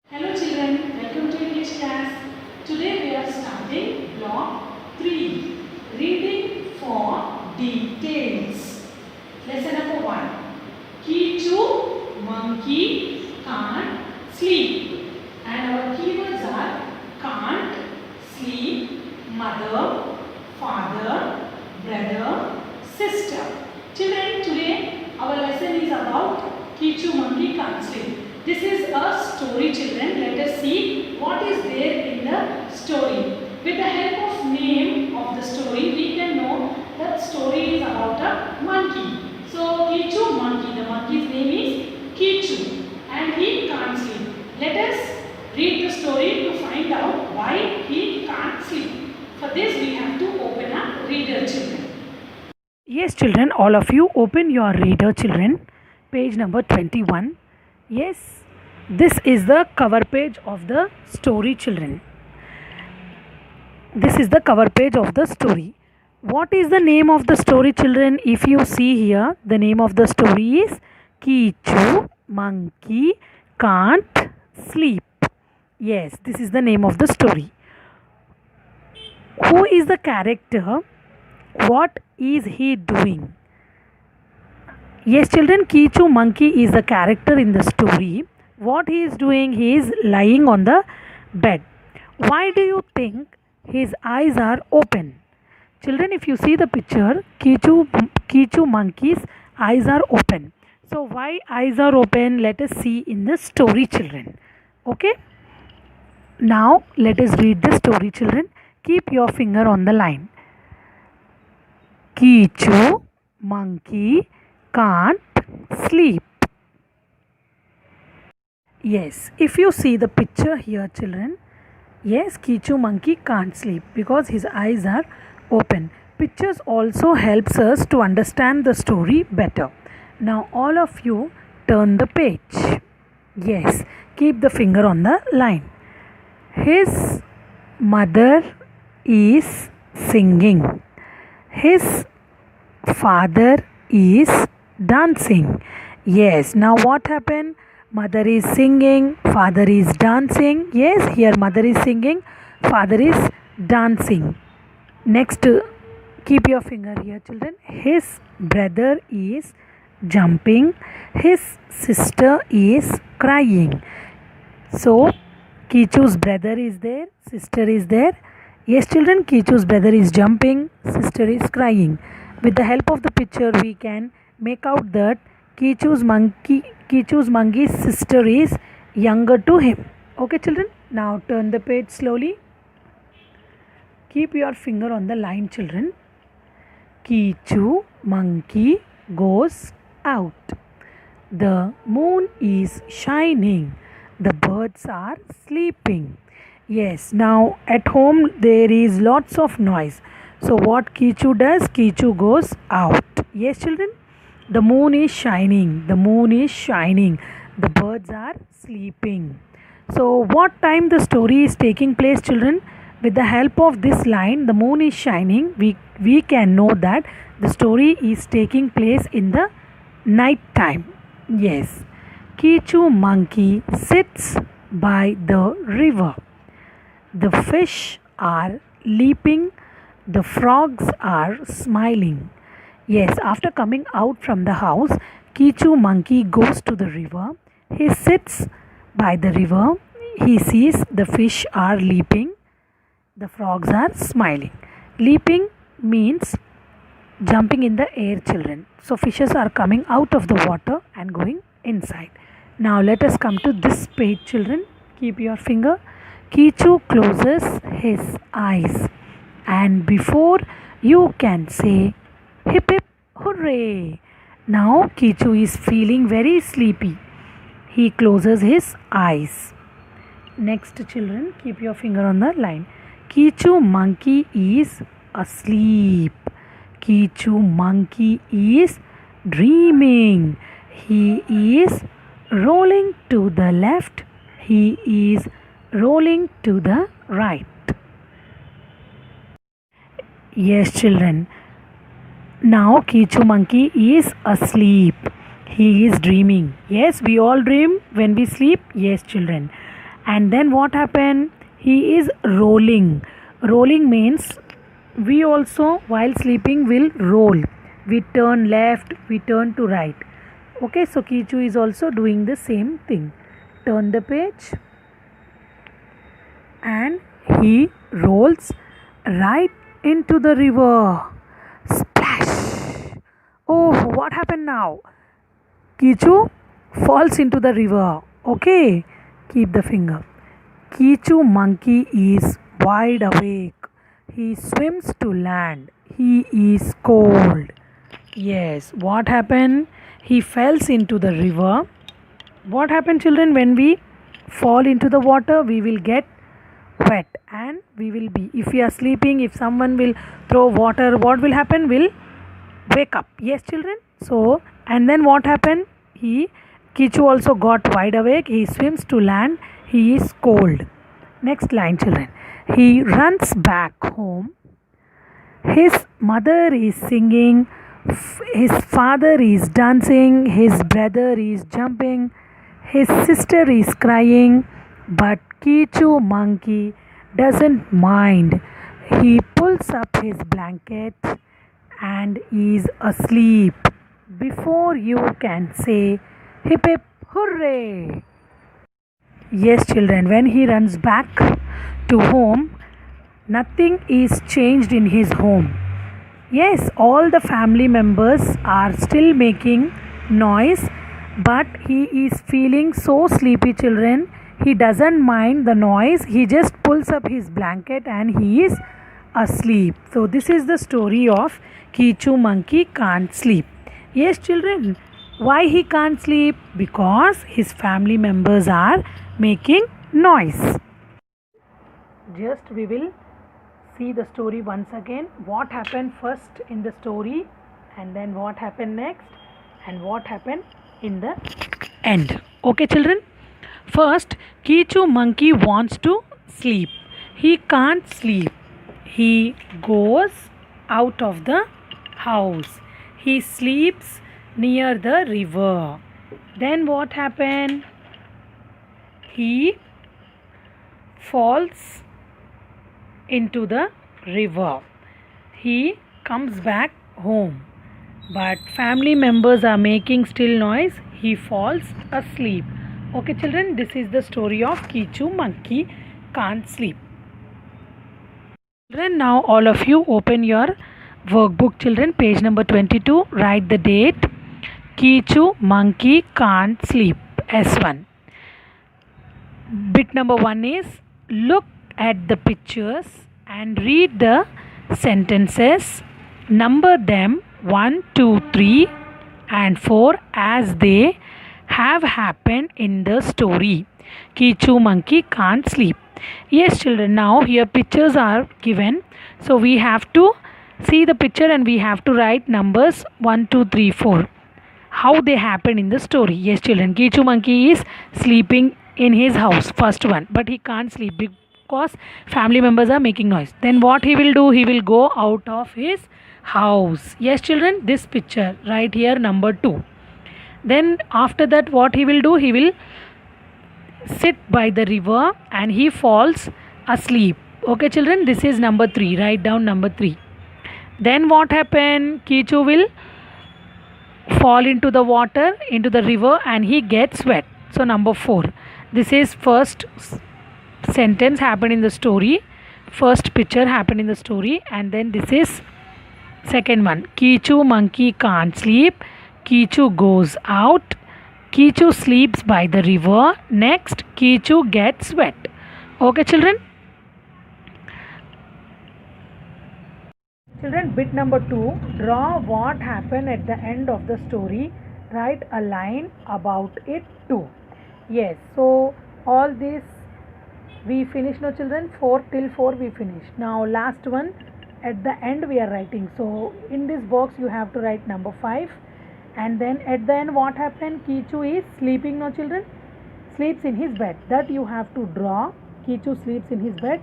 Hello children, welcome to English class. Today we are starting block 3, reading for details. Lesson number 1. Kichu, monkey, can't sleep. And our keywords are can't, sleep, mother, father, brother, sister. Children, today our lesson is about Kichu, monkey, can't sleep. This is a story, children. Let us see what is there in the story. With the help of name of the story, we can know that story is about a monkey. So, Kichu monkey. The monkey's name is Kichu and he can't sleep. Let us read the story to find out why he can't sleep. For this, we have to open a reader, children. Yes, children, all of you open your reader, children. Page number 21. Yes, this is the cover page of the story, children. This is the cover page of the story. What is the name of the story, children? If you see here, the name of the story is Kichu, Monkey, Can't Sleep. Yes, this is the name of the story. Who is the character? What is he doing? Yes, children, Kichu monkey is the character in the story. What he is doing? He is lying on the bed. Why do you think his eyes are open? Children, if you see the picture, Kichu monkey's eyes are open. So, why eyes are open? Let us see in the story, children. Okay? Now, let us read the story, children. Keep your finger on the line. Kichu monkey can't sleep. Yes, if you see the picture here, children, yes, Kichu monkey can't sleep because his eyes are open. Pictures also helps us to understand the story better. Now all of you turn the page. Yes, keep the finger on the line. His mother is singing. His father is dancing. Yes, now what happened? Mother is singing, father is dancing. Yes, here mother is singing, father is dancing. Next, keep your finger here, children. His brother is jumping, his sister is crying. So, Kichu's brother is there, sister is there. Yes, children, Kichu's brother is jumping, sister is crying. With the help of the picture, we can make out that Kichu's monkey's sister is younger to him. Okay, children. Now turn the page slowly. Keep your finger on the line, children. Kichu monkey goes out. The moon is shining. The birds are sleeping. Yes, now at home there is lots of noise. So what Kichu does? Kichu goes out. Yes, children. The moon is shining. The moon is shining. The birds are sleeping. So what time the story is taking place, children? With the help of this line, the moon is shining, we can know that the story is taking place in the night time. Yes. Kichu monkey sits by the river. The fish are leaping. The frogs are smiling. Yes, after coming out from the house, Kichu monkey goes to the river. He sits by the river. He sees the fish are leaping. The frogs are smiling. Leaping means jumping in the air, children. So fishes are coming out of the water and going inside. Now let us come to this page, children. Keep your finger. Kichu closes his eyes. And before you can say hip hip hooray. Now Kichu is feeling very sleepy. He closes his eyes. Next, children, keep your finger on the line. Kichu monkey is asleep. Kichu monkey is dreaming. He is rolling to the left. He is rolling to the right. Yes, children. Now Kichu monkey is asleep. He is dreaming. Yes, we all dream when we sleep. Yes, children. And then what happened? He is rolling. Rolling means we also while sleeping will roll. We turn left, we turn to right. Okay, so Kichu is also doing the same thing. Turn the page and he rolls right into the river. Splash! Oh, what happened now? Kichu falls into the river. Okay, keep the finger. Kichu monkey is wide awake. He swims to land. He is cold. Yes, what happened? He falls into the river. What happened, children? When we fall into the water, we will get wet and we will be, if we are sleeping, if someone will throw water, what will happen? Will wake up. Yes, children. So, and then what happened? Kichu also got wide awake. He swims to land. He is cold. Next line, children. He runs back home. His mother is singing. His father is dancing. His brother is jumping. His sister is crying. But Kichu monkey doesn't mind. He pulls up his blanket and is asleep before you can say hip hip hooray. Yes, children, when he runs back to home, nothing is changed in his home. Yes, all the family members are still making noise, but he is feeling so sleepy, children. He doesn't mind the noise. He just pulls up his blanket and he is asleep. So this is the story of Kichu monkey can't sleep. Yes, children, why he can't sleep? Because his family members are making noise. Just we will see the story once again. What happened first in the story, and then what happened next, and what happened in the end. Okay, children. First, Kichu monkey wants to sleep. He can't sleep. He goes out of the house. He sleeps near the river. Then what happened? He falls into the river. He comes back home. But family members are making still noise. He falls asleep. Okay, children, this is the story of Kichu monkey can't sleep. Children, now all of you open your workbook, children, page number 22. Write the date. Kichu monkey can't sleep. S1. Bit number 1 is look at the pictures and read the sentences. Number them 1, 2, 3 and 4 as they have happened in the story. Kichu monkey can't sleep. Yes, children, now here pictures are given. So we have to see the picture and we have to write numbers 1, 2, 3, 4. How they happened in the story. Yes, children, Kichu monkey is sleeping in his house, first one, but he can't sleep because family members are making noise. Then what he will do? He will go out of his house. Yes, children, this picture right here, number 2. Then after that what he will do? He will sit by the river and he falls asleep. Okay, children, this is number 3. Write down number 3. Then what happened? Kichu will fall into the water, into the river, and he gets wet. So number 4. This is first sentence happened in the story. First picture happened in the story. And then this is second one. Kichu monkey can't sleep. Kichu goes out. Kichu sleeps by the river. Next, Kichu gets wet. Okay, children? Children, bit number 2. Draw what happened at the end of the story. Write a line about it too. Yes, so all this we finished now, children. 4 till 4 we finished. Now last one at the end we are writing. So in this box you have to write number 5. And then at the end what happened? Kichu is sleeping now, children. Sleeps in his bed. That you have to draw. Kichu sleeps in his bed.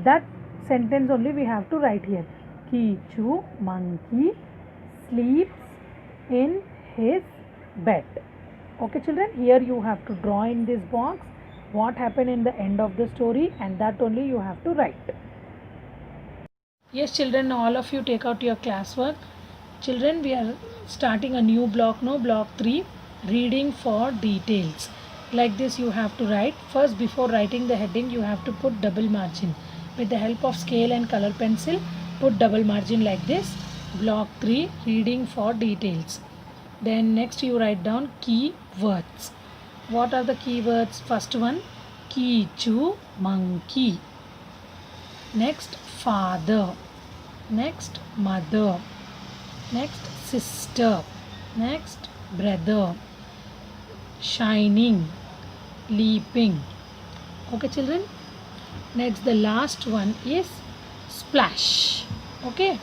That sentence only we have to write here. Kichu monkey sleeps in his bed. Okay, children, here you have to draw in this box what happened in the end of the story, and that only you have to write. Yes children, now all of you take out your classwork. Children, we are starting a new block now, block 3, reading for details. Like this you have to write. First, before writing the heading, you have to put double margin. With the help of scale and color pencil, put double margin like this. Block 3, reading for details. Then next you write down key words. What are the key words? First one, Kichu, monkey. Next, father. Next, mother. Next, sister. Next, brother. Shining, leaping. Okay children. Next, the last one is splash. Okay.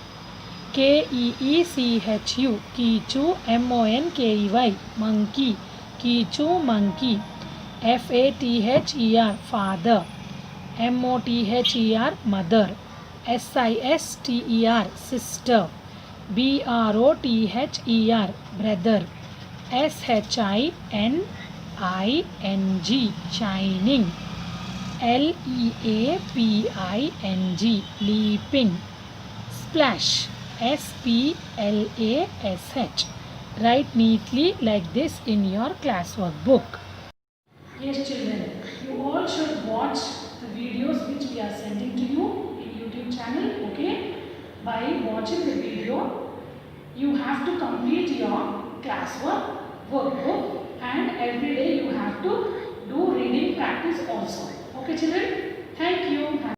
Keechu, Kichu, monkey, monkey. Kichu, monkey. father, father. mother, mother. sister, sister. brother, brother. shining, shining. leaping, leaping. Splash, splash. Write neatly like this in your classwork book. Yes, children, you all should watch the videos which we are sending to you in YouTube channel, okay? By watching the video, you have to complete your classwork, workbook, and every day you have to do reading practice also. Okay, children? Thank you.